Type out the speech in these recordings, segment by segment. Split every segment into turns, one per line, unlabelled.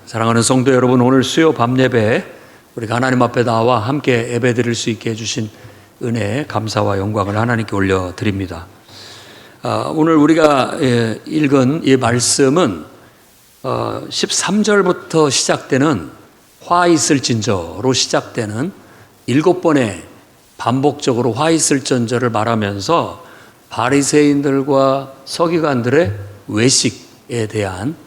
사랑하는 성도 여러분, 오늘 수요 밤 예배 우리가 하나님 앞에 나와 함께 예배 드릴 수 있게 해주신 은혜에 감사와 영광을 하나님께 올려드립니다. 오늘 우리가 읽은 이 말씀은 13절부터 시작되는 화 있을진저로 시작되는 7번의 반복적으로 화 있을진저를 말하면서 바리새인들과 서기관들의 외식에 대한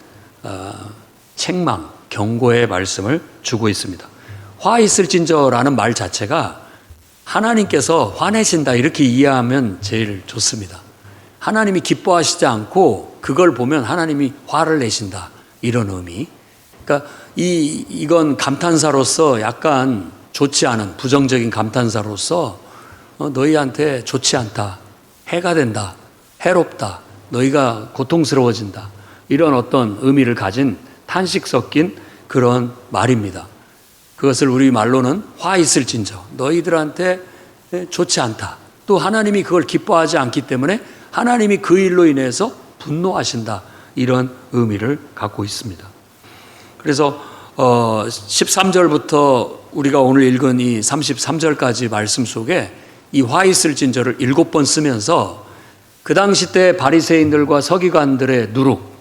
책망, 경고의 말씀을 주고 있습니다. 화 있을진저라는 말 자체가 하나님께서 화내신다 이렇게 이해하면 제일 좋습니다. 하나님이 기뻐하시지 않고 그걸 보면 하나님이 화를 내신다 이런 의미. 그러니까 이건 감탄사로서 약간 좋지 않은 부정적인 감탄사로서 너희한테 좋지 않다, 해가 된다, 해롭다, 너희가 고통스러워진다 이런 어떤 의미를 가진 탄식 섞인 그런 말입니다. 그것을 우리 말로는 화 있을진저, 너희들한테 좋지 않다. 또 하나님이 그걸 기뻐하지 않기 때문에 하나님이 그 일로 인해서 분노하신다 이런 의미를 갖고 있습니다. 그래서 13절부터 우리가 오늘 읽은 이 33절까지 말씀 속에 이 화 있을진저를 7번 쓰면서 그 당시 때 바리새인들과 서기관들의 누룩,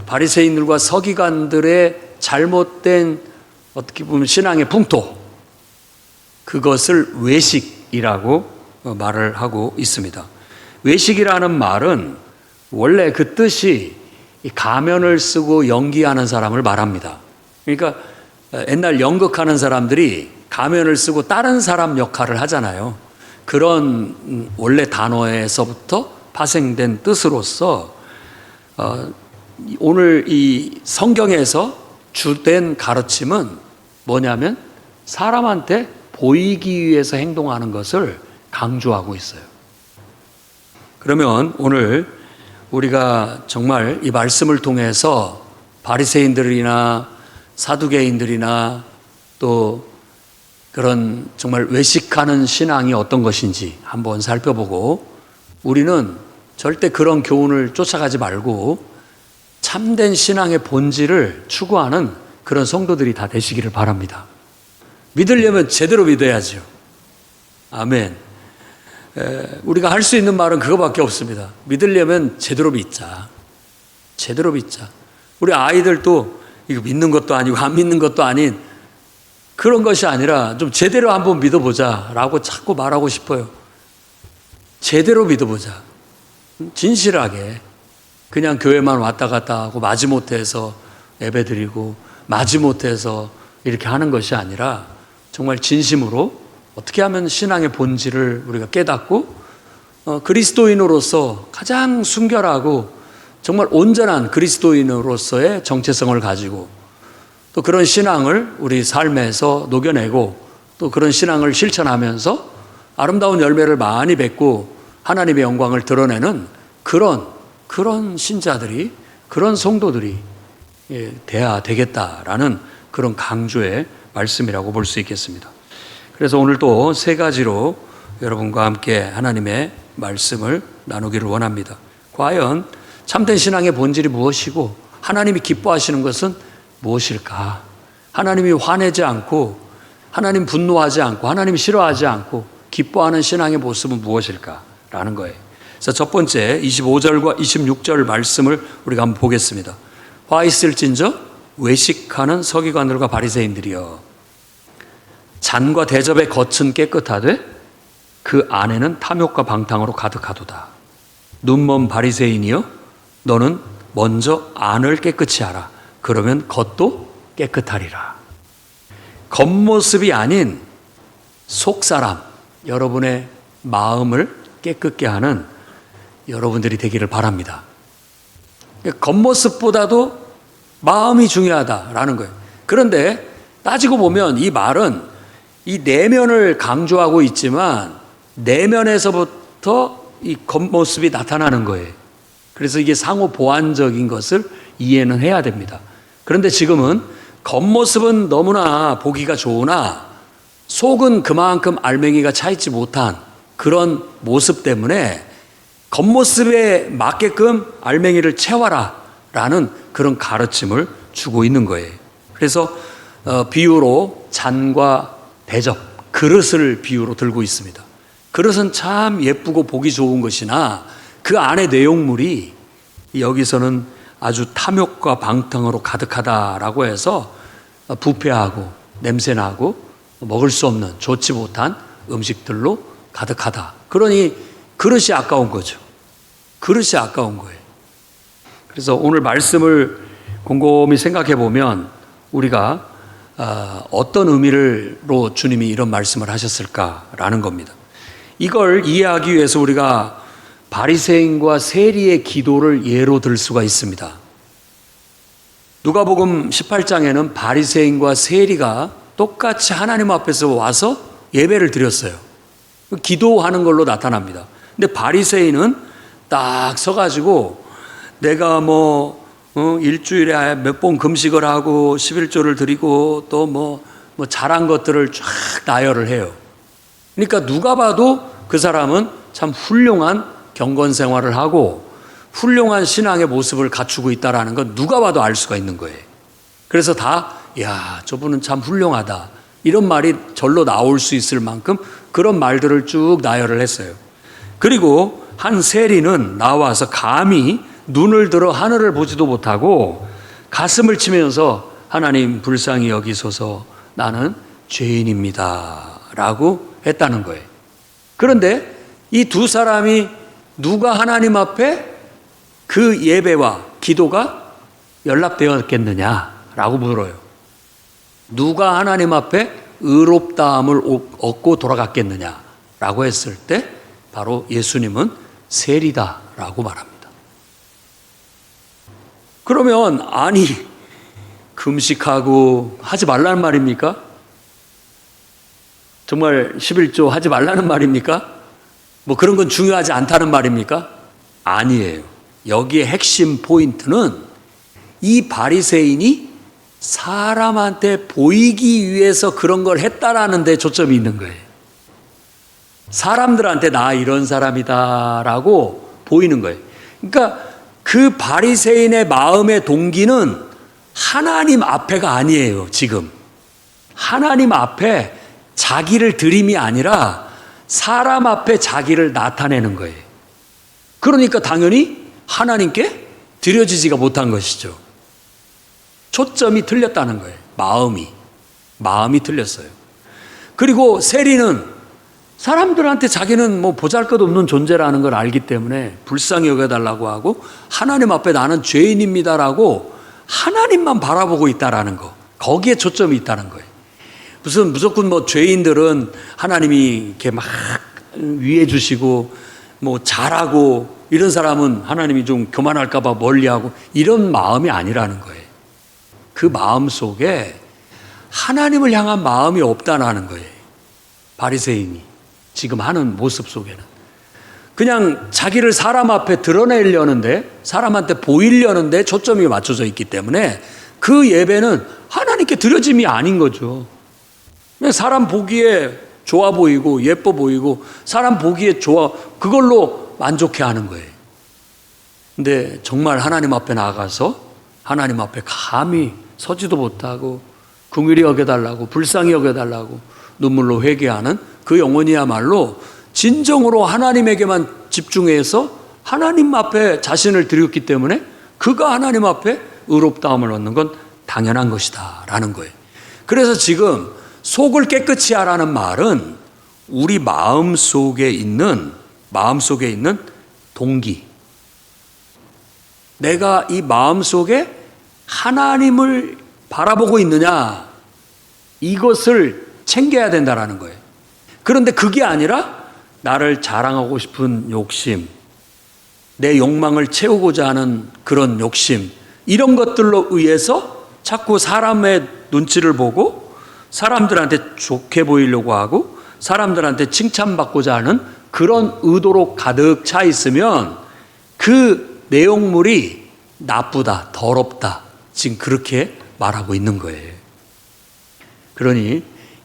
바리새인들과 서기관들의 잘못된 어떻게 보면 신앙의 풍토, 그것을 외식이라고 말을 하고 있습니다. 외식이라는 말은 원래 그 뜻이 가면을 쓰고 연기하는 사람을 말합니다. 그러니까 옛날 연극하는 사람들이 가면을 쓰고 다른 사람 역할을 하잖아요. 그런 원래 단어에서부터 파생된 뜻으로서 오늘 이 성경에서 주된 가르침은 뭐냐면 사람한테 보이기 위해서 행동하는 것을 강조하고 있어요. 그러면 오늘 우리가 정말 이 말씀을 통해서 바리새인들이나 사두개인들이나 또 그런 정말 외식하는 신앙이 어떤 것인지 한번 살펴보고 우리는 절대 그런 교훈을 쫓아가지 말고 참된 신앙의 본질을 추구하는 그런 성도들이 다 되시기를 바랍니다. 믿으려면 제대로 믿어야죠. 아멘. 우리가 할 수 있는 말은 그거밖에 없습니다. 믿으려면 제대로 믿자. 제대로 믿자. 우리 아이들도 이거 믿는 것도 아니고 안 믿는 것도 아닌 그런 것이 아니라 좀 제대로 한번 믿어보자 라고 자꾸 말하고 싶어요. 제대로 믿어보자. 진실하게. 그냥 교회만 왔다 갔다 하고 마지못해서 예배드리고 마지못해서 이렇게 하는 것이 아니라 정말 진심으로 어떻게 하면 신앙의 본질을 우리가 깨닫고 그리스도인으로서 가장 순결하고 정말 온전한 그리스도인으로서의 정체성을 가지고 또 그런 신앙을 우리 삶에서 녹여내고 또 그런 신앙을 실천하면서 아름다운 열매를 많이 맺고 하나님의 영광을 드러내는 그런 신자들이, 그런 성도들이 돼야 되겠다라는 그런 강조의 말씀이라고 볼 수 있겠습니다. 그래서 오늘 또 3가지로 여러분과 함께 하나님의 말씀을 나누기를 원합니다. 과연 참된 신앙의 본질이 무엇이고 하나님이 기뻐하시는 것은 무엇일까? 하나님이 화내지 않고 하나님 분노하지 않고 하나님이 싫어하지 않고 기뻐하는 신앙의 모습은 무엇일까라는 거예요. 그래서 첫 번째 25절과 26절 말씀을 우리가 한번 보겠습니다. 화 있을진저 외식하는 서기관들과 바리새인들이여 잔과 대접의 겉은 깨끗하되 그 안에는 탐욕과 방탕으로 가득하도다. 눈먼 바리새인이여 너는 먼저 안을 깨끗이 하라. 그러면 겉도 깨끗하리라. 겉모습이 아닌 속사람, 여러분의 마음을 깨끗게 하는 여러분들이 되기를 바랍니다. 겉모습보다도 마음이 중요하다라는 거예요. 그런데 따지고 보면 이 말은 이 내면을 강조하고 있지만 내면에서부터 이 겉모습이 나타나는 거예요. 그래서 이게 상호 보완적인 것을 이해는 해야 됩니다. 그런데 지금은 겉모습은 너무나 보기가 좋으나 속은 그만큼 알맹이가 차 있지 못한 그런 모습 때문에 겉모습에 맞게끔 알맹이를 채워라 라는 그런 가르침을 주고 있는 거예요. 그래서 비유로 잔과 대접, 그릇을 비유로 들고 있습니다. 그릇은 참 예쁘고 보기 좋은 것이나 그 안에 내용물이 여기서는 아주 탐욕과 방탕으로 가득하다라고 해서 부패하고 냄새나고 먹을 수 없는 좋지 못한 음식들로 가득하다. 그러니 그릇이 아까운 거죠. 그릇이 아까운 거예요. 그래서 오늘 말씀을 곰곰이 생각해 보면 우리가 어떤 의미로 주님이 이런 말씀을 하셨을까라는 겁니다. 이걸 이해하기 위해서 우리가 바리새인과 세리의 기도를 예로 들 수가 있습니다. 누가복음 18장에는 바리새인과 세리가 똑같이 하나님 앞에서 와서 예배를 드렸어요. 기도하는 걸로 나타납니다. 근데 바리새인은 딱 서가지고 내가 일주일에 몇 번 금식을 하고 11조를 드리고 또 뭐 잘한 것들을 쫙 나열을 해요. 그러니까 누가 봐도 그 사람은 참 훌륭한 경건 생활을 하고 훌륭한 신앙의 모습을 갖추고 있다라는 건 누가 봐도 알 수가 있는 거예요. 그래서 야, 저분은 참 훌륭하다. 이런 말이 절로 나올 수 있을 만큼 그런 말들을 쭉 나열을 했어요. 그리고 한 세리는 나와서 감히 눈을 들어 하늘을 보지도 못하고 가슴을 치면서 하나님 불쌍히 여기소서 나는 죄인입니다 라고 했다는 거예요. 그런데 이 두 사람이 누가 하나님 앞에 그 예배와 기도가 연락되었겠느냐라고 물어요. 누가 하나님 앞에 의롭다함을 얻고 돌아갔겠느냐라고 했을 때 바로 예수님은 세리다라고 말합니다. 그러면 금식하고 하지 말라는 말입니까? 정말 11조 하지 말라는 말입니까? 그런 건 중요하지 않다는 말입니까? 아니에요. 여기에 핵심 포인트는 이 바리새인이 사람한테 보이기 위해서 그런 걸 했다라는 데 초점이 있는 거예요. 사람들한테 나 이런 사람이다라고 보이는 거예요. 그러니까 그 바리새인의 마음의 동기는 하나님 앞에가 아니에요. 지금 하나님 앞에 자기를 드림이 아니라 사람 앞에 자기를 나타내는 거예요. 그러니까 당연히 하나님께 드려지지가 못한 것이죠. 초점이 틀렸다는 거예요. 마음이 틀렸어요. 그리고 세리는 사람들한테 자기는 보잘것없는 존재라는 걸 알기 때문에 불쌍히 여겨달라고 하고 하나님 앞에 나는 죄인입니다라고 하나님만 바라보고 있다라는 거, 거기에 초점이 있다는 거예요. 무조건 죄인들은 하나님이 이렇게 막 위해 주시고 잘하고 이런 사람은 하나님이 좀 교만할까봐 멀리하고 이런 마음이 아니라는 거예요. 그 마음 속에 하나님을 향한 마음이 없다는 거예요. 바리새인이 지금 하는 모습 속에는 그냥 자기를 사람 앞에 드러내려는데 사람한테 보이려는데 초점이 맞춰져 있기 때문에 그 예배는 하나님께 드려짐이 아닌 거죠. 그냥 사람 보기에 좋아 보이고 예뻐 보이고 사람 보기에 그걸로 만족해하는 거예요. 근데 정말 하나님 앞에 나가서 하나님 앞에 감히 서지도 못하고 긍휼히 여겨달라고 불쌍히 여겨달라고 눈물로 회개하는 그 영혼이야말로 진정으로 하나님에게만 집중해서 하나님 앞에 자신을 드렸기 때문에 그가 하나님 앞에 의롭다함을 얻는 건 당연한 것이다 라는 거예요. 그래서 지금 속을 깨끗이 하라는 말은 우리 마음속에 있는 동기, 내가 이 마음속에 하나님을 바라보고 있느냐, 이것을 챙겨야 된다라는 거예요. 그런데 그게 아니라 나를 자랑하고 싶은 욕심, 내 욕망을 채우고자 하는 그런 욕심, 이런 것들로 의해서 자꾸 사람의 눈치를 보고 사람들한테 좋게 보이려고 하고 사람들한테 칭찬받고자 하는 그런 의도로 가득 차 있으면 그 내용물이 나쁘다, 더럽다, 지금 그렇게 말하고 있는 거예요. 그러니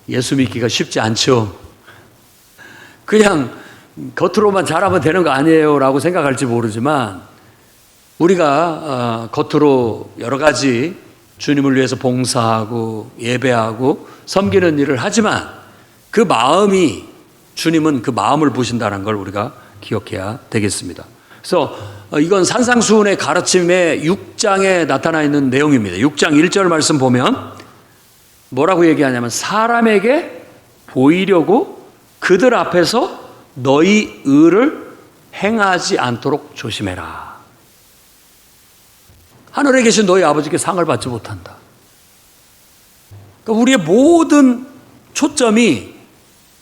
예수 믿기가 쉽지 않죠. 그냥 겉으로만 잘하면 되는 거 아니에요 라고 생각할지 모르지만 우리가 겉으로 여러 가지 주님을 위해서 봉사하고 예배하고 섬기는 일을 하지만 그 마음이, 주님은 그 마음을 보신다는 걸 우리가 기억해야 되겠습니다. 그래서 이건 산상수훈의 가르침의 6장에 나타나 있는 내용입니다. 6장 1절 말씀 보면 뭐라고 얘기하냐면, 사람에게 보이려고 그들 앞에서 너희 의를 행하지 않도록 조심해라. 하늘에 계신 너희 아버지께 상을 받지 못한다. 그러니까 우리의 모든 초점이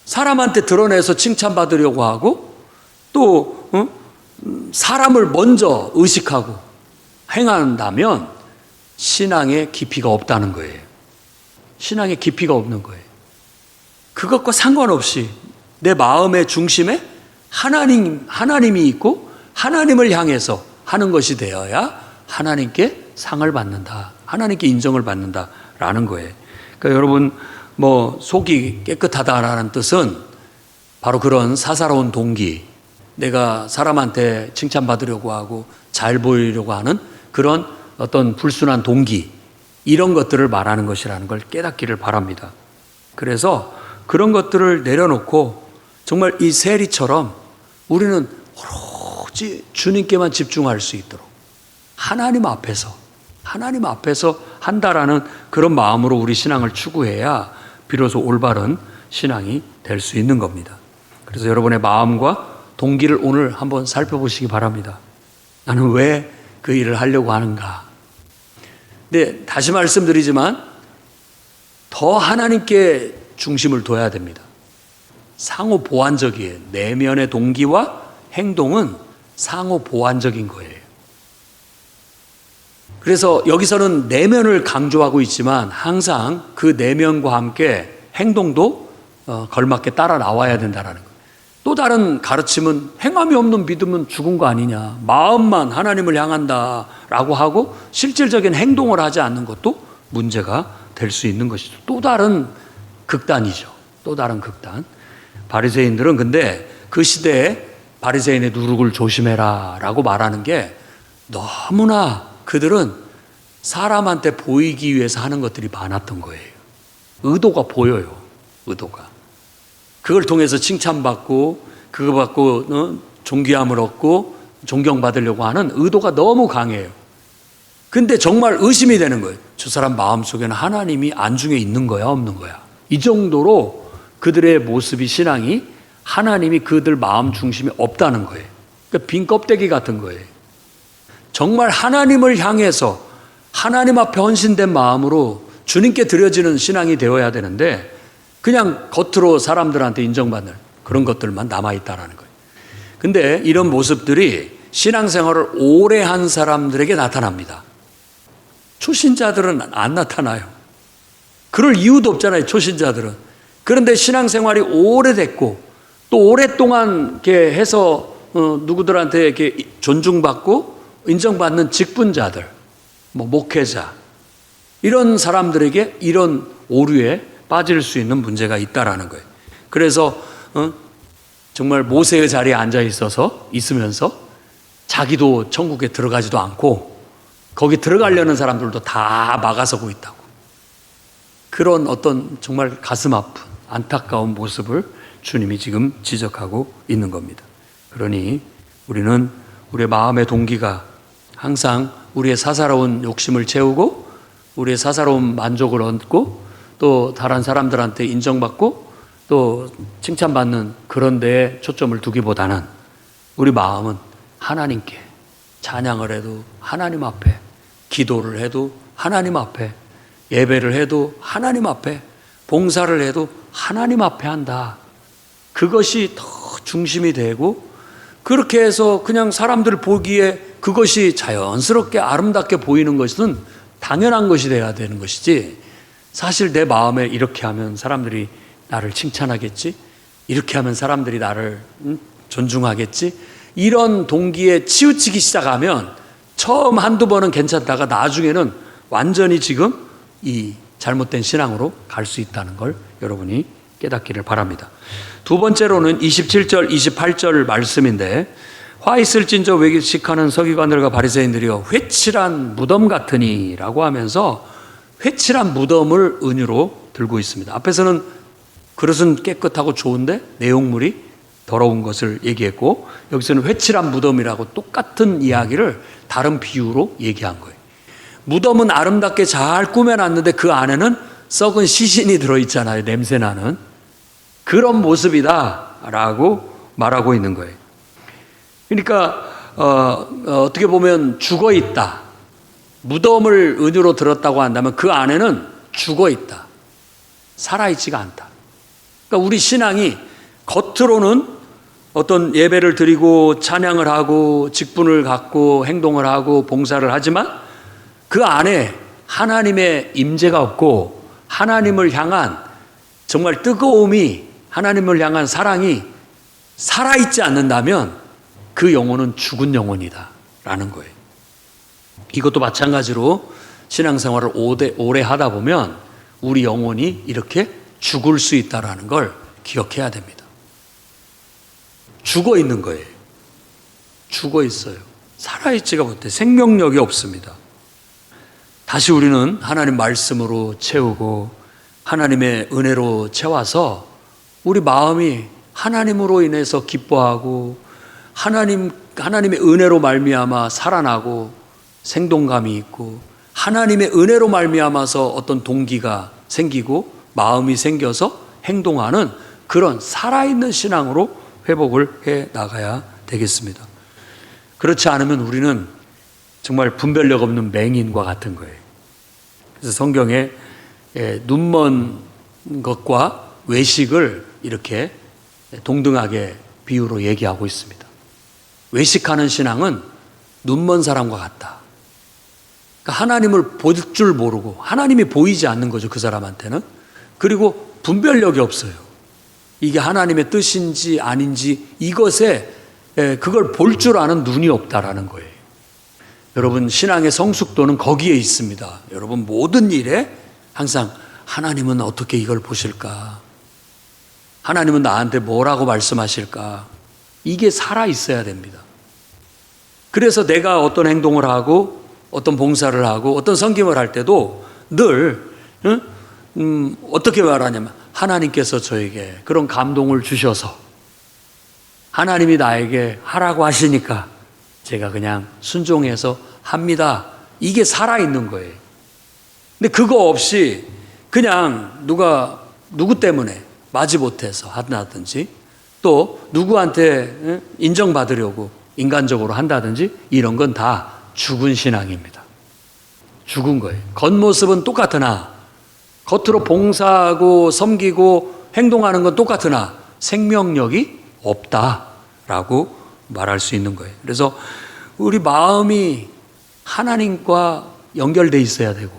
사람한테 드러내서 칭찬받으려고 하고 또 사람을 먼저 의식하고 행한다면 신앙의 깊이가 없다는 거예요. 신앙의 깊이가 없는 거예요. 그것과 상관없이 내 마음의 중심에 하나님이 있고 하나님을 향해서 하는 것이 되어야 하나님께 상을 받는다, 하나님께 인정을 받는다라는 거예요. 그러니까 여러분, 속이 깨끗하다라는 뜻은 바로 그런 사사로운 동기, 내가 사람한테 칭찬받으려고 하고 잘 보이려고 하는 그런 어떤 불순한 동기, 이런 것들을 말하는 것이라는 걸 깨닫기를 바랍니다. 그래서 그런 것들을 내려놓고 정말 이 세리처럼 우리는 오로지 주님께만 집중할 수 있도록 하나님 앞에서 한다라는 그런 마음으로 우리 신앙을 추구해야 비로소 올바른 신앙이 될 수 있는 겁니다. 그래서 여러분의 마음과 동기를 오늘 한번 살펴보시기 바랍니다. 나는 왜 그 일을 하려고 하는가? 근데 다시 말씀드리지만 더 하나님께 중심을 둬야 됩니다. 상호 보완적이에요. 내면의 동기와 행동은 상호 보완적인 거예요. 그래서 여기서는 내면을 강조하고 있지만 항상 그 내면과 함께 행동도 걸맞게 따라 나와야 된다는 거예요. 또 다른 가르침은 행함이 없는 믿음은 죽은 거 아니냐, 마음만 하나님을 향한다라고 하고 실질적인 행동을 하지 않는 것도 문제가 될 수 있는 것이죠. 또 다른 극단이죠. 또 다른 극단. 바리새인들은 근데 그 시대에 바리새인의 누룩을 조심해라 라고 말하는 게 너무나 그들은 사람한테 보이기 위해서 하는 것들이 많았던 거예요. 의도가 보여요. 의도가. 그걸 통해서 칭찬받고 그거 받고 존귀함을 얻고 존경받으려고 하는 의도가 너무 강해요. 근데 정말 의심이 되는 거예요. 저 사람 마음속에는 하나님이 안중에 있는 거야, 없는 거야? 이 정도로 그들의 모습이, 신앙이 하나님이 그들 마음 중심에 없다는 거예요. 그러니까 빈 껍데기 같은 거예요. 정말 하나님을 향해서 하나님 앞에 헌신된 마음으로 주님께 드려지는 신앙이 되어야 되는데 그냥 겉으로 사람들한테 인정받는 그런 것들만 남아있다는 거예요. 근데 이런 모습들이 신앙생활을 오래 한 사람들에게 나타납니다. 초신자들은 안 나타나요. 그럴 이유도 없잖아요, 초신자들은. 그런데 신앙생활이 오래됐고 또 오랫동안 이렇게 해서 누구들한테 이렇게 존중받고 인정받는 직분자들, 목회자, 이런 사람들에게 이런 오류에 빠질 수 있는 문제가 있다라는 거예요. 그래서 정말 모세의 자리에 앉아 있으면서 자기도 천국에 들어가지도 않고 거기 들어가려는 사람들도 다 막아서고 있다고. 그런 어떤 정말 가슴 아픈 안타까운 모습을 주님이 지금 지적하고 있는 겁니다. 그러니 우리는 우리의 마음의 동기가 항상 우리의 사사로운 욕심을 채우고 우리의 사사로운 만족을 얻고 또 다른 사람들한테 인정받고 또 칭찬받는 그런 데에 초점을 두기보다는 우리 마음은 하나님께 찬양을 해도 하나님 앞에, 기도를 해도 하나님 앞에, 예배를 해도 하나님 앞에, 봉사를 해도 하나님 앞에 한다. 그것이 더 중심이 되고 그렇게 해서 그냥 사람들 보기에 그것이 자연스럽게 아름답게 보이는 것은 당연한 것이 돼야 되는 것이지, 사실 내 마음에 이렇게 하면 사람들이 나를 칭찬하겠지, 이렇게 하면 사람들이 나를 존중하겠지, 이런 동기에 치우치기 시작하면 처음 한두 번은 괜찮다가 나중에는 완전히 지금 이 잘못된 신앙으로 갈 수 있다는 걸 여러분이 깨닫기를 바랍니다. 두 번째로는 27절, 28절 말씀인데, 화 있을진저 외식하는 서기관들과 바리새인들이여 회칠한 무덤 같으니라고 하면서 회칠한 무덤을 은유로 들고 있습니다. 앞에서는 그릇은 깨끗하고 좋은데 내용물이 더러운 것을 얘기했고, 여기서는 회칠한 무덤이라고 똑같은 이야기를 다른 비유로 얘기한 거예요. 무덤은 아름답게 잘 꾸며놨는데 그 안에는 썩은 시신이 들어있잖아요. 냄새나는 그런 모습이다라고 말하고 있는 거예요. 그러니까 어떻게 보면 죽어있다. 무덤을 은유로 들었다고 한다면 그 안에는 죽어있다. 살아있지가 않다. 그러니까 우리 신앙이 겉으로는 어떤 예배를 드리고 찬양을 하고 직분을 갖고 행동을 하고 봉사를 하지만 그 안에 하나님의 임재가 없고 하나님을 향한 정말 뜨거움이, 하나님을 향한 사랑이 살아있지 않는다면 그 영혼은 죽은 영혼이다 라는 거예요. 이것도 마찬가지로 신앙생활을 오래 하다 보면 우리 영혼이 이렇게 죽을 수 있다는 걸 기억해야 됩니다. 죽어 있는 거예요. 죽어 있어요. 살아있지가 못해. 생명력이 없습니다. 다시 우리는 하나님 말씀으로 채우고 하나님의 은혜로 채워서 우리 마음이 하나님으로 인해서 기뻐하고 하나님의 은혜로 말미암아 살아나고 생동감이 있고 하나님의 은혜로 말미암아서 어떤 동기가 생기고 마음이 생겨서 행동하는 그런 살아있는 신앙으로 회복을 해 나가야 되겠습니다. 그렇지 않으면 우리는 정말 분별력 없는 맹인과 같은 거예요. 그래서 성경에 눈먼 것과 외식을 이렇게 동등하게 비유로 얘기하고 있습니다. 외식하는 신앙은 눈먼 사람과 같다. 그러니까 하나님을 볼 줄 모르고 하나님이 보이지 않는 거죠, 그 사람한테는. 그리고 분별력이 없어요. 이게 하나님의 뜻인지 아닌지 이것에 그걸 볼 줄 아는 눈이 없다라는 거예요. 여러분, 신앙의 성숙도는 거기에 있습니다. 여러분, 모든 일에 항상 하나님은 어떻게 이걸 보실까? 하나님은 나한테 뭐라고 말씀하실까? 이게 살아있어야 됩니다. 그래서 내가 어떤 행동을 하고 어떤 봉사를 하고 어떤 섬김을 할 때도 늘 어떻게 말하냐면 하나님께서 저에게 그런 감동을 주셔서 하나님이 나에게 하라고 하시니까 제가 그냥 순종해서 합니다. 이게 살아있는 거예요. 근데 그거 없이 그냥 누구 때문에 마지못해서 한다든지 또 누구한테 인정받으려고 인간적으로 한다든지 이런 건 다 죽은 신앙입니다. 죽은 거예요. 겉모습은 똑같으나 겉으로 봉사하고 섬기고 행동하는 건 똑같으나 생명력이 없다라고 말할 수 있는 거예요. 그래서 우리 마음이 하나님과 연결되어 있어야 되고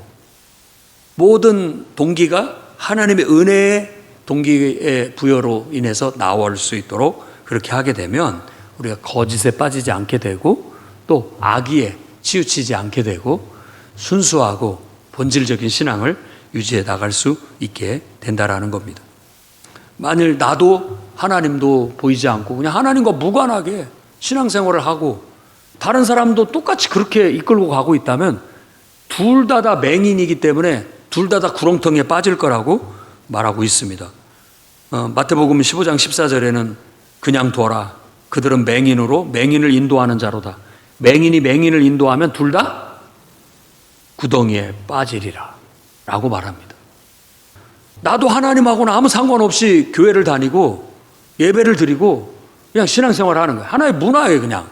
모든 동기가 하나님의 은혜의 동기의 부여로 인해서 나올 수 있도록 그렇게 하게 되면 우리가 거짓에 빠지지 않게 되고 또 악의에 치우치지 않게 되고 순수하고 본질적인 신앙을 유지해 나갈 수 있게 된다라는 겁니다. 만일 나도 하나님도 보이지 않고 그냥 하나님과 무관하게 신앙생활을 하고 다른 사람도 똑같이 그렇게 이끌고 가고 있다면 둘 다 맹인이기 때문에 둘 다 구렁텅이에 빠질 거라고 말하고 있습니다. 마태복음 15장 14절에는 그냥 둬라. 그들은 맹인으로 맹인을 인도하는 자로다. 맹인이 맹인을 인도하면 둘 다 구덩이에 빠지리라 라고 말합니다. 나도 하나님하고는 아무 상관없이 교회를 다니고 예배를 드리고 그냥 신앙생활을 하는 거예요. 하나의 문화예요, 그냥.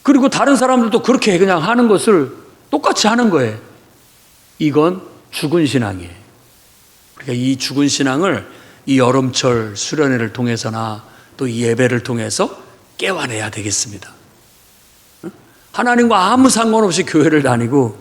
그리고 다른 사람들도 그렇게 그냥 하는 것을 똑같이 하는 거예요. 이건 죽은 신앙이에요. 그러니까 이 죽은 신앙을 이 여름철 수련회를 통해서나 또 이 예배를 통해서 깨워내야 되겠습니다. 하나님과 아무 상관없이 교회를 다니고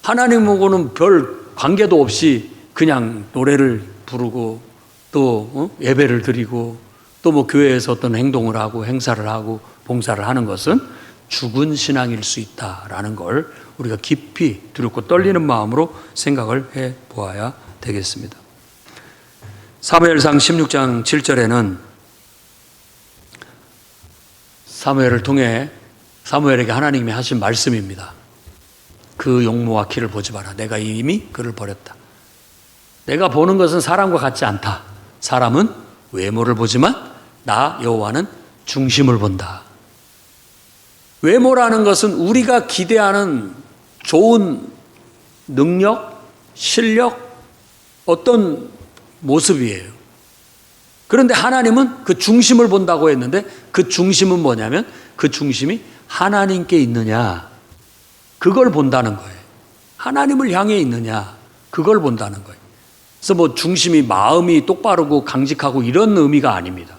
하나님하고는 별 관계도 없이 그냥 노래를 부르고 또 예배를 드리고 또 뭐 교회에서 어떤 행동을 하고 행사를 하고 봉사를 하는 것은 죽은 신앙일 수 있다라는 걸 우리가 깊이 두렵고 떨리는 마음으로 생각을 해 보아야 되겠습니다. 사무엘상 16장 7절에는 사무엘을 통해 사무엘에게 하나님이 하신 말씀입니다. 그 용모와 키를 보지 마라. 내가 이미 그를 버렸다. 내가 보는 것은 사람과 같지 않다. 사람은 외모를 보지만 나 여호와는 중심을 본다. 외모라는 것은 우리가 기대하는 좋은 능력, 실력, 어떤 모습이에요. 그런데 하나님은 그 중심을 본다고 했는데 그 중심은 뭐냐면 그 중심이 하나님께 있느냐, 그걸 본다는 거예요. 하나님을 향해 있느냐, 그걸 본다는 거예요. 그래서 뭐 중심이 마음이 똑바르고 강직하고 이런 의미가 아닙니다.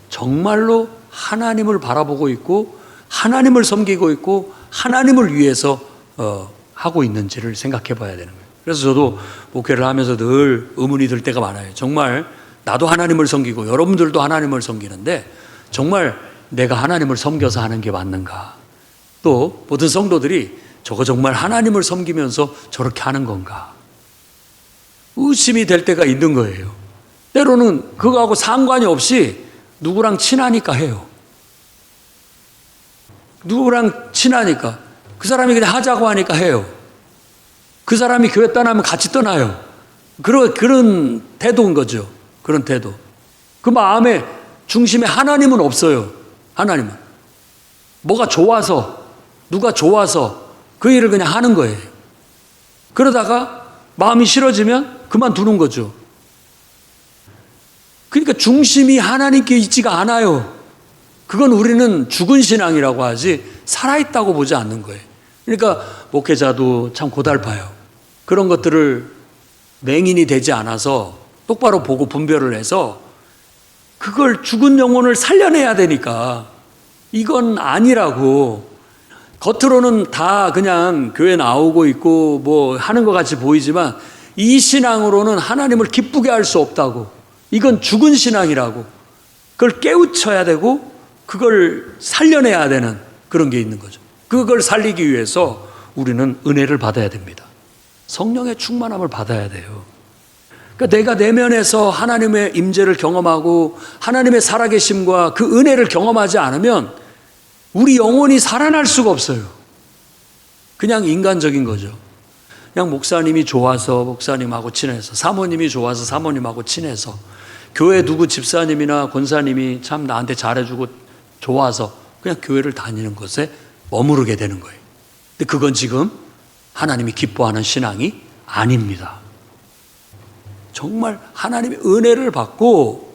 정말로 하나님을 바라보고 있고 하나님을 섬기고 있고 하나님을 위해서 하고 있는지를 생각해 봐야 되는 거예요. 그래서 저도 목회를 하면서 늘 의문이 들 때가 많아요. 정말 나도 하나님을 섬기고 여러분들도 하나님을 섬기는데 정말 내가 하나님을 섬겨서 하는 게 맞는가? 또 모든 성도들이 저거 정말 하나님을 섬기면서 저렇게 하는 건가? 의심이 될 때가 있는 거예요. 때로는 그거하고 상관이 없이 누구랑 친하니까 해요. 누구랑 친하니까 그 사람이 그냥 하자고 하니까 해요. 그 사람이 교회 떠나면 같이 떠나요. 그런 태도인 거죠. 그런 태도. 그 마음에 중심에 하나님은 없어요. 하나님은. 뭐가 좋아서, 누가 좋아서 그 일을 그냥 하는 거예요. 그러다가 마음이 싫어지면 그만두는 거죠. 그러니까 중심이 하나님께 있지가 않아요. 그건 우리는 죽은 신앙이라고 하지 살아있다고 보지 않는 거예요. 그러니까 목회자도 참 고달파요. 그런 것들을 맹인이 되지 않아서 똑바로 보고 분별을 해서 그걸 죽은 영혼을 살려내야 되니까 이건 아니라고. 겉으로는 다 그냥 교회 나오고 있고 뭐 하는 것 같이 보이지만 이 신앙으로는 하나님을 기쁘게 할 수 없다고. 이건 죽은 신앙이라고. 그걸 깨우쳐야 되고 그걸 살려내야 되는 그런 게 있는 거죠. 그걸 살리기 위해서 우리는 은혜를 받아야 됩니다. 성령의 충만함을 받아야 돼요. 그러니까 내가 내면에서 하나님의 임재를 경험하고 하나님의 살아계심과 그 은혜를 경험하지 않으면 우리 영혼이 살아날 수가 없어요. 그냥 인간적인 거죠. 그냥 목사님이 좋아서 목사님하고 친해서, 사모님이 좋아서 사모님하고 친해서, 교회 누구 집사님이나 권사님이 참 나한테 잘해주고 좋아서 그냥 교회를 다니는 것에 머무르게 되는 거예요. 근데 그건 지금 하나님이 기뻐하는 신앙이 아닙니다. 정말 하나님의 은혜를 받고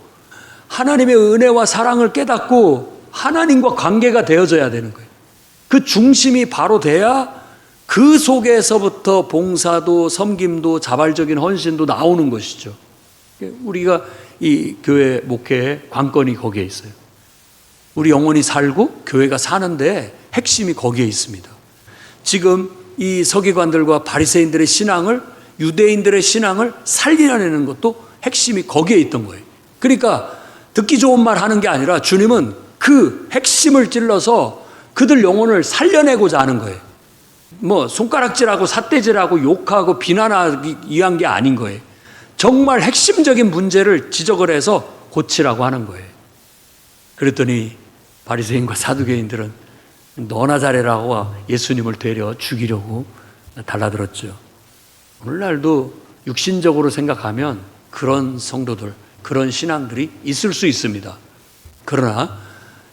하나님의 은혜와 사랑을 깨닫고 하나님과 관계가 되어져야 되는 거예요. 그 중심이 바로 돼야 그 속에서부터 봉사도 섬김도 자발적인 헌신도 나오는 것이죠. 우리가 이 교회 목회의 관건이 거기에 있어요. 우리 영혼이 살고 교회가 사는데 핵심이 거기에 있습니다. 지금 이 서기관들과 바리새인들의 신앙을, 유대인들의 신앙을 살려내는 것도 핵심이 거기에 있던 거예요. 그러니까 듣기 좋은 말 하는 게 아니라 주님은 그 핵심을 찔러서 그들 영혼을 살려내고자 하는 거예요. 뭐 손가락질하고 삿대질하고 욕하고 비난하기 위한 게 아닌 거예요. 정말 핵심적인 문제를 지적을 해서 고치라고 하는 거예요. 그랬더니 바리새인과 사두개인들은 너나 잘해라고 예수님을 되려 죽이려고 달라들었죠. 오늘날도 육신적으로 생각하면 그런 성도들, 그런 신앙들이 있을 수 있습니다. 그러나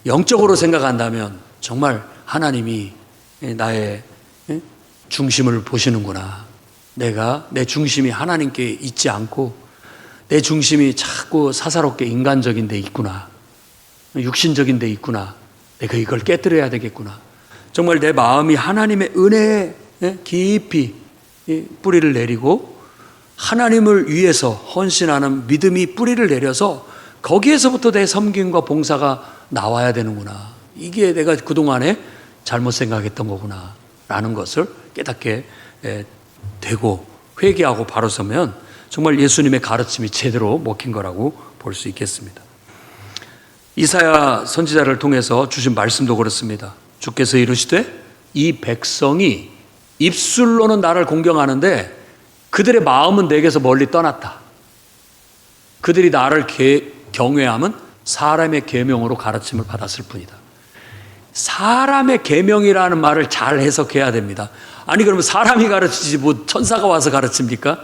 영적으로 생각한다면 정말 하나님이 나의 중심을 보시는구나. 내가 내 중심이 하나님께 있지 않고 내 중심이 자꾸 사사롭게 인간적인 데 있구나. 육신적인 데 있구나. 내가 이걸 깨뜨려야 되겠구나. 정말 내 마음이 하나님의 은혜에 깊이 뿌리를 내리고 하나님을 위해서 헌신하는 믿음이 뿌리를 내려서 거기에서부터 내 섬김과 봉사가 나와야 되는구나. 이게 내가 그동안에 잘못 생각했던 거구나 라는 것을 깨닫게 되고 회개하고 바로 서면 정말 예수님의 가르침이 제대로 먹힌 거라고 볼 수 있겠습니다. 이사야 선지자를 통해서 주신 말씀도 그렇습니다. 주께서 이르시되 이 백성이 입술로는 나를 공경하는데 그들의 마음은 내게서 멀리 떠났다. 그들이 나를 경외함은 사람의 계명으로 가르침을 받았을 뿐이다. 사람의 계명이라는 말을 잘 해석해야 됩니다. 아니 그러면 사람이 가르치지 뭐 천사가 와서 가르칩니까?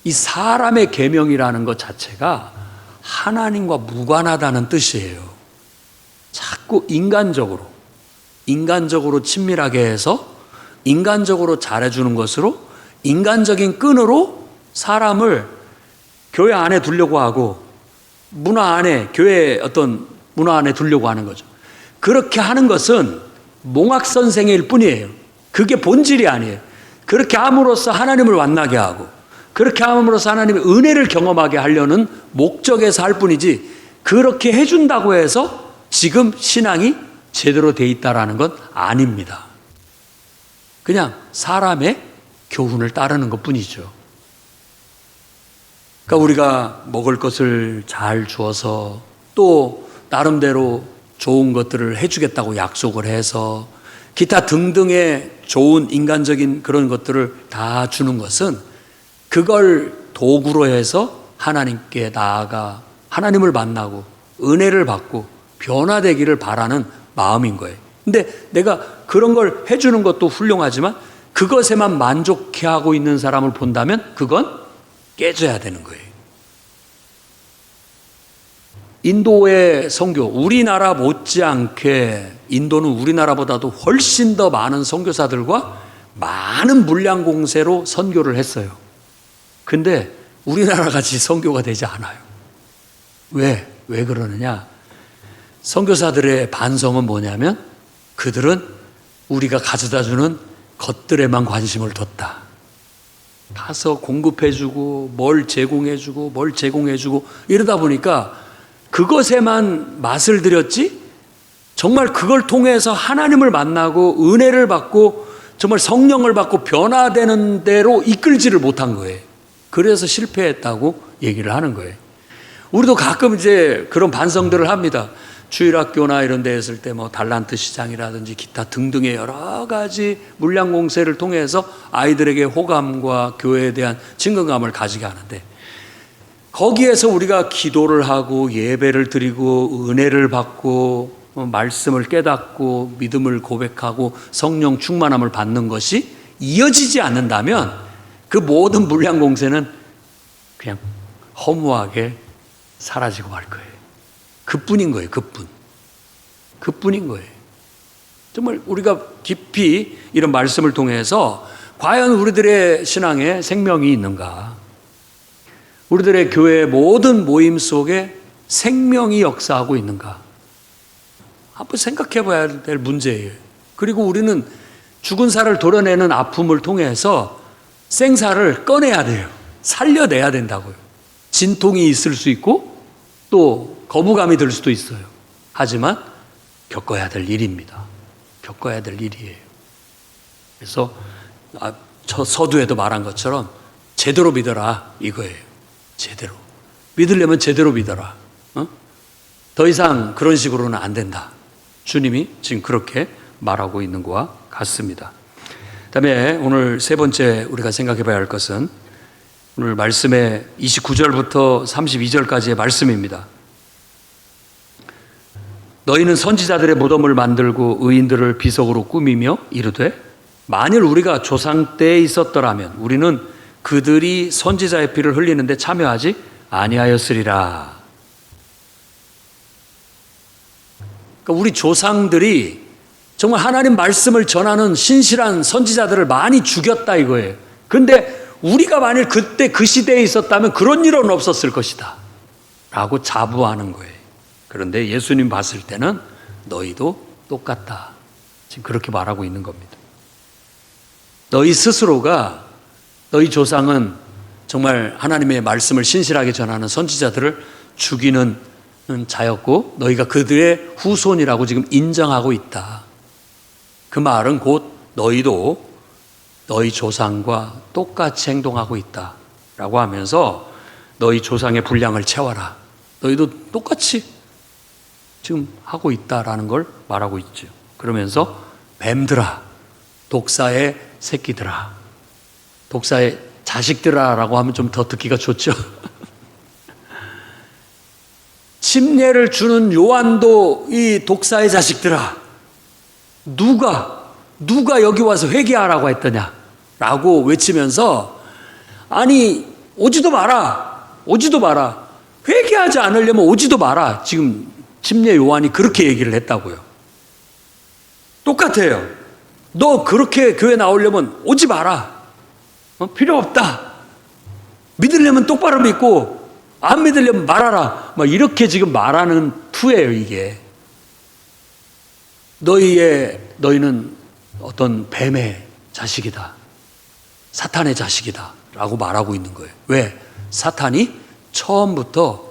이 사람의 계명이라는 것 자체가 하나님과 무관하다는 뜻이에요. 자꾸 인간적으로 친밀하게 해서 인간적으로 잘해주는 것으로 인간적인 끈으로 사람을 교회 안에 두려고 하고 문화 안에, 교회의 어떤 문화 안에 두려고 하는 거죠. 그렇게 하는 것은 몽학선생일 뿐이에요. 그게 본질이 아니에요. 그렇게 함으로써 하나님을 만나게 하고 그렇게 함으로써 하나님의 은혜를 경험하게 하려는 목적에서 할 뿐이지, 그렇게 해준다고 해서 지금 신앙이 제대로 돼 있다라는 건 아닙니다. 그냥 사람의 교훈을 따르는 것 뿐이죠. 그러니까 우리가 먹을 것을 잘 주어서 또 나름대로 좋은 것들을 해주겠다고 약속을 해서 기타 등등의 좋은 인간적인 그런 것들을 다 주는 것은 그걸 도구로 해서 하나님께 나아가 하나님을 만나고 은혜를 받고 변화되기를 바라는 마음인 거예요. 근데 내가 그런 걸 해주는 것도 훌륭하지만 그것에만 만족해하고 있는 사람을 본다면 그건 깨져야 되는 거예요. 인도의 선교, 우리나라 못지않게 인도는 우리나라보다도 훨씬 더 많은 선교사들과 많은 물량 공세로 선교를 했어요. 근데 우리나라 같이 선교가 되지 않아요. 왜 그러느냐? 선교사들의 반성은 뭐냐면 그들은 우리가 가져다 주는 것들에만 관심을 뒀다. 가서 공급해주고 뭘 제공해주고 이러다 보니까 그것에만 맛을 들였지 정말 그걸 통해서 하나님을 만나고 은혜를 받고 정말 성령을 받고 변화되는 대로 이끌지를 못한 거예요. 그래서 실패했다고 얘기를 하는 거예요. 우리도 가끔 이제 그런 반성들을 합니다. 주일학교나 이런 데 있을 때 뭐 달란트 시장이라든지 기타 등등의 여러 가지 물량 공세를 통해서 아이들에게 호감과 교회에 대한 친근감을 가지게 하는데, 거기에서 우리가 기도를 하고 예배를 드리고 은혜를 받고 말씀을 깨닫고 믿음을 고백하고 성령 충만함을 받는 것이 이어지지 않는다면 그 모든 물량 공세는 그냥 허무하게 사라지고 말 거예요. 그뿐인 거예요. 그뿐인 거예요. 정말 우리가 깊이 이런 말씀을 통해서 과연 우리들의 신앙에 생명이 있는가? 우리들의 교회의 모든 모임 속에 생명이 역사하고 있는가? 한번 생각해 봐야 될 문제예요. 그리고 우리는 죽은 살을 도려내는 아픔을 통해서 생사를 꺼내야 돼요. 살려내야 된다고요. 진통이 있을 수 있고 또 거부감이 들 수도 있어요. 하지만 겪어야 될 일입니다. 겪어야 될 일이에요. 그래서 저 서두에도 말한 것처럼 제대로 믿어라 이거예요. 제대로. 믿으려면 제대로 믿어라. 더 이상 그런 식으로는 안 된다. 주님이 지금 그렇게 말하고 있는 것과 같습니다. 그다음에 오늘 세 번째 우리가 생각해 봐야 할 것은 오늘 말씀의 29절부터 32절까지의 말씀입니다. 너희는 선지자들의 무덤을 만들고 의인들을 비석으로 꾸미며 이르되 만일 우리가 조상 때에 있었더라면 우리는 그들이 선지자의 피를 흘리는데 참여하지 아니하였으리라. 그러니까 우리 조상들이 정말 하나님 말씀을 전하는 신실한 선지자들을 많이 죽였다 이거예요. 근데 우리가 만일 그때 그 시대에 있었다면 그런 일은 없었을 것이다 라고 자부하는 거예요. 그런데 예수님 봤을 때는 너희도 똑같다. 지금 그렇게 말하고 있는 겁니다. 너희 스스로가, 너희 조상은 정말 하나님의 말씀을 신실하게 전하는 선지자들을 죽이는 자였고 너희가 그들의 후손이라고 지금 인정하고 있다. 그 말은 곧 너희도 너희 조상과 똑같이 행동하고 있다라고 하면서 너희 조상의 분량을 채워라. 너희도 똑같이 지금 하고 있다라는 걸 말하고 있죠. 그러면서 뱀들아, 독사의 새끼들아, 독사의 자식들아라고 하면 좀 더 듣기가 좋죠. 침례를 주는 요한도 이 독사의 자식들아, 누가 여기 와서 회개하라고 했더냐 라고 외치면서, 아니 오지도 마라, 회개하지 않으려면 오지도 마라. 지금 침례 요한이 그렇게 얘기를 했다고요. 똑같아요. 너 그렇게 교회 나오려면 오지 마라. 필요 없다. 믿으려면 똑바로 믿고 안 믿으려면 말하라. 막 이렇게 지금 말하는 투예요, 이게. 너희는 어떤 뱀의 자식이다. 사탄의 자식이다. 라고 말하고 있는 거예요. 왜? 사탄이 처음부터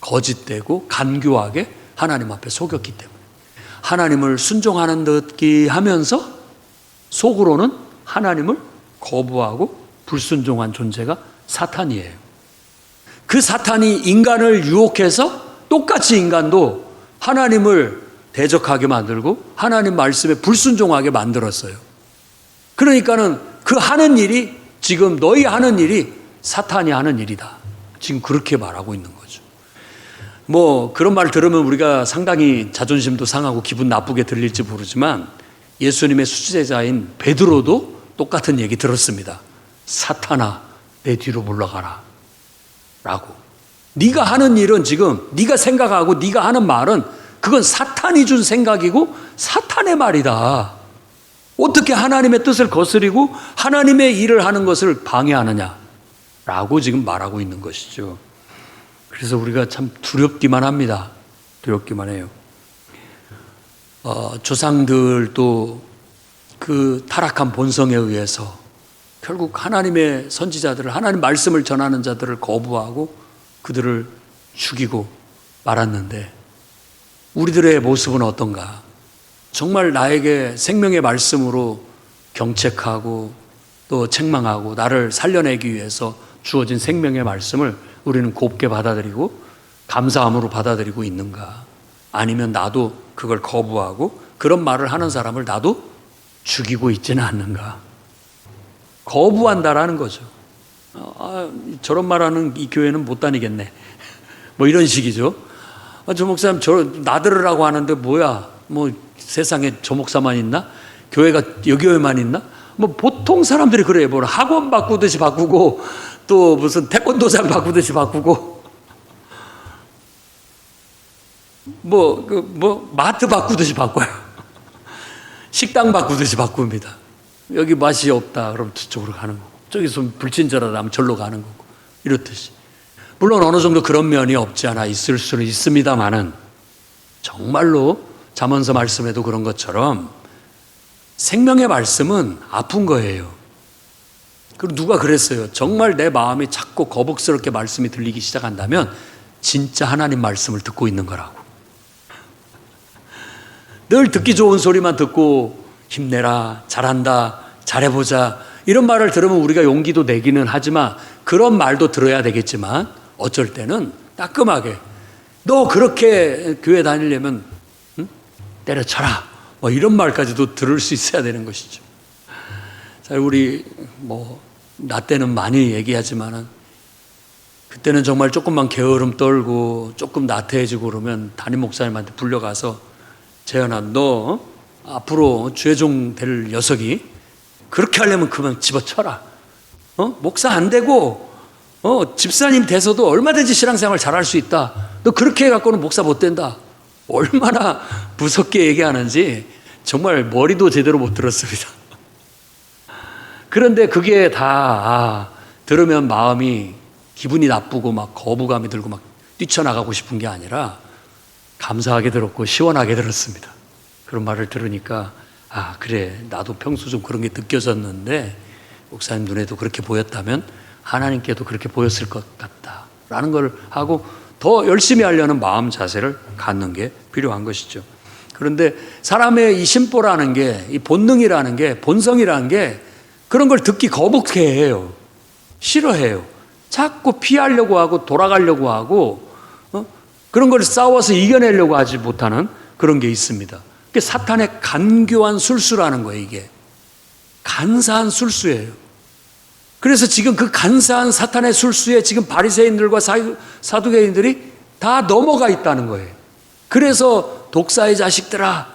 거짓되고 간교하게 하나님 앞에 속였기 때문에. 하나님을 순종하는 듯기 하면서 속으로는 하나님을 거부하고 불순종한 존재가 사탄이에요. 그 사탄이 인간을 유혹해서 똑같이 인간도 하나님을 대적하게 만들고 하나님 말씀에 불순종하게 만들었어요. 그러니까는 그 하는 일이, 지금 너희 하는 일이 사탄이 하는 일이다. 지금 그렇게 말하고 있는 거죠. 뭐 그런 말 들으면 우리가 상당히 자존심도 상하고 기분 나쁘게 들릴지 모르지만, 예수님의 수제자인 베드로도 똑같은 얘기 들었습니다. 사탄아, 내 뒤로 물러가라 라고. 네가 하는 일은, 지금 네가 생각하고 네가 하는 말은 그건 사탄이 준 생각이고 사탄의 말이다. 어떻게 하나님의 뜻을 거스리고 하나님의 일을 하는 것을 방해하느냐 라고 지금 말하고 있는 것이죠. 그래서 우리가 참 두렵기만 합니다. 두렵기만 해요. 조상들도 그 타락한 본성에 의해서 결국 하나님의 선지자들을, 하나님 말씀을 전하는 자들을 거부하고 그들을 죽이고 말았는데, 우리들의 모습은 어떤가? 정말 나에게 생명의 말씀으로 경책하고 또 책망하고 나를 살려내기 위해서 주어진 생명의 말씀을 우리는 곱게 받아들이고 감사함으로 받아들이고 있는가? 아니면 나도 그걸 거부하고 그런 말을 하는 사람을 나도 죽이고 있지는 않는가? 거부한다라는 거죠. 저런 말하는 이 교회는 못 다니겠네. 뭐 이런 식이죠. 저 목사님 나들으라고 하는데 뭐야? 뭐 세상에 저 목사만 있나? 교회가 여기 교회만 있나? 뭐 보통 사람들이 그래요. 뭐 학원 바꾸듯이 바꾸고 또 무슨 태권도장 바꾸듯이 바꾸고 뭐 마트 바꾸듯이 바꿔요. 식당 바꾸듯이 바꿉니다. 여기 맛이 없다 그럼 저쪽으로 가는 거고, 저기서 불친절하다 하면 절로 가는 거고, 이렇듯이. 물론 어느 정도 그런 면이 없지 않아 있을 수는 있습니다만은, 정말로 잠언서 말씀에도 그런 것처럼 생명의 말씀은 아픈 거예요. 그리고 누가 그랬어요. 정말 내 마음이 자꾸 거북스럽게 말씀이 들리기 시작한다면 진짜 하나님 말씀을 듣고 있는 거라고. 늘 듣기 좋은 소리만 듣고 힘내라, 잘한다, 잘해보자 이런 말을 들으면 우리가 용기도 내기는 하지만, 그런 말도 들어야 되겠지만 어쩔 때는 따끔하게 너 그렇게 교회 다니려면 때려쳐라 뭐 이런 말까지도 들을 수 있어야 되는 것이죠. 자, 우리 나 때는 많이 얘기하지만은, 그때는 정말 조금만 게으름 떨고 조금 나태해지고 그러면 담임 목사님한테 불려가서, 재현아 너 앞으로 주의종 될 녀석이 그렇게 하려면 그만 집어쳐라. 목사 안 되고 집사님 돼서도 얼마든지 신앙생활 잘할 수 있다. 너 그렇게 해갖고는 목사 못 된다. 얼마나 무섭게 얘기하는지 정말 머리도 제대로 못 들었습니다. 그런데 그게 다 들으면 마음이 기분이 나쁘고 막 거부감이 들고 막 뛰쳐나가고 싶은 게 아니라 감사하게 들었고 시원하게 들었습니다. 그런 말을 들으니까 그래, 나도 평소 좀 그런 게 느껴졌는데 목사님 눈에도 그렇게 보였다면 하나님께도 그렇게 보였을 것 같다 라는 걸 하고 더 열심히 하려는 마음 자세를 갖는 게 필요한 것이죠. 그런데 사람의 이 심보라는 게, 이 본능이라는 게, 본성이라는 게 그런 걸 듣기 거북해해요. 싫어해요. 자꾸 피하려고 하고 돌아가려고 하고 그런 걸 싸워서 이겨내려고 하지 못하는 그런 게 있습니다. 그게 사탄의 간교한 술수라는 거예요. 이게 간사한 술수예요. 그래서 지금 그 간사한 사탄의 술수에 지금 바리새인들과 사두개인들이 다 넘어가 있다는 거예요. 그래서 독사의 자식들아,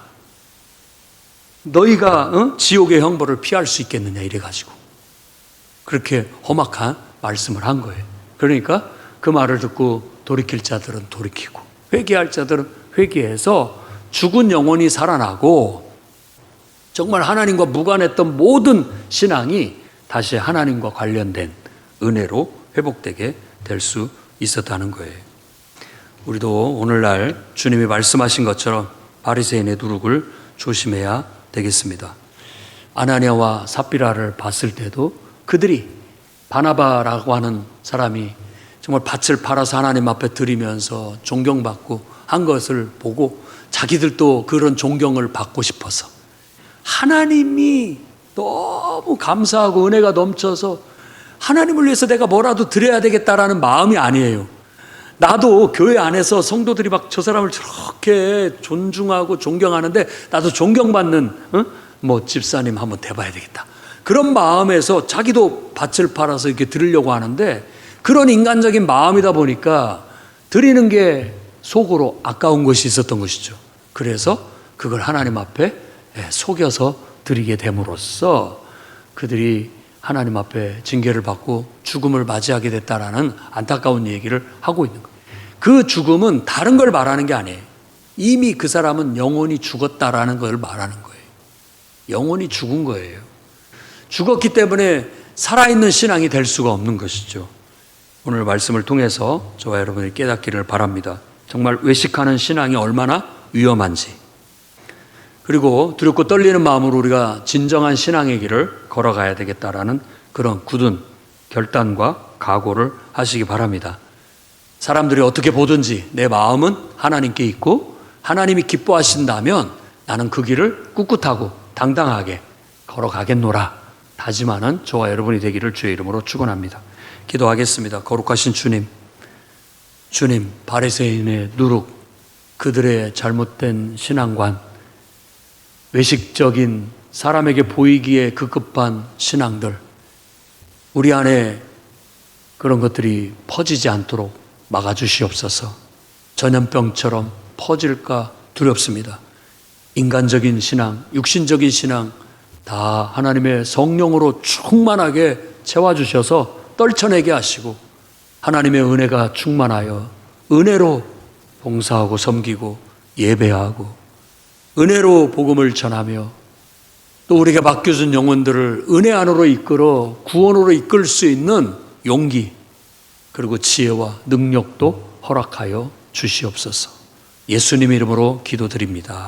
너희가 지옥의 형벌을 피할 수 있겠느냐 이래가지고 그렇게 험악한 말씀을 한 거예요. 그러니까 그 말을 듣고 돌이킬 자들은 돌이키고 회개할 자들은 회개해서 죽은 영혼이 살아나고 정말 하나님과 무관했던 모든 신앙이 다시 하나님과 관련된 은혜로 회복되게 될 수 있었다는 거예요. 우리도 오늘날 주님이 말씀하신 것처럼 바리새인의 누룩을 조심해야 되겠습니다. 아나니아와 삽비라를 봤을 때도 그들이 바나바라고 하는 사람이 정말 밭을 팔아서 하나님 앞에 드리면서 존경받고 한 것을 보고 자기들도 그런 존경을 받고 싶어서 하나님이 너무 감사하고 은혜가 넘쳐서 하나님을 위해서 내가 뭐라도 드려야 되겠다라는 마음이 아니에요. 나도 교회 안에서 성도들이 막 저 사람을 저렇게 존중하고 존경하는데 나도 존경받는 집사님 한번 돼봐야 되겠다. 그런 마음에서 자기도 밭을 팔아서 이렇게 드리려고 하는데 그런 인간적인 마음이다 보니까 드리는 게 속으로 아까운 것이 있었던 것이죠. 그래서 그걸 하나님 앞에 속여서 드리게 됨으로써 그들이 하나님 앞에 징계를 받고 죽음을 맞이하게 됐다라는 안타까운 얘기를 하고 있는 거예요. 그 죽음은 다른 걸 말하는 게 아니에요. 이미 그 사람은 영혼이 죽었다라는 걸 말하는 거예요. 영혼이 죽은 거예요. 죽었기 때문에 살아있는 신앙이 될 수가 없는 것이죠. 오늘 말씀을 통해서 저와 여러분이 깨닫기를 바랍니다. 정말 외식하는 신앙이 얼마나 위험한지, 그리고 두렵고 떨리는 마음으로 우리가 진정한 신앙의 길을 걸어가야 되겠다라는 그런 굳은 결단과 각오를 하시기 바랍니다. 사람들이 어떻게 보든지 내 마음은 하나님께 있고 하나님이 기뻐하신다면 나는 그 길을 꿋꿋하고 당당하게 걸어가겠노라 다짐하는 저와 여러분이 되기를 주의 이름으로 축원합니다. 기도하겠습니다. 거룩하신 주님, 바리새인의 누룩, 그들의 잘못된 신앙관, 외식적인 사람에게 보이기에 급급한 신앙들, 우리 안에 그런 것들이 퍼지지 않도록 막아주시옵소서. 전염병처럼 퍼질까 두렵습니다. 인간적인 신앙, 육신적인 신앙 다 하나님의 성령으로 충만하게 채워주셔서 떨쳐내게 하시고 하나님의 은혜가 충만하여 은혜로 봉사하고 섬기고 예배하고 은혜로 복음을 전하며 또 우리가 맡겨준 영혼들을 은혜 안으로 이끌어 구원으로 이끌 수 있는 용기 그리고 지혜와 능력도 허락하여 주시옵소서. 예수님 이름으로 기도드립니다.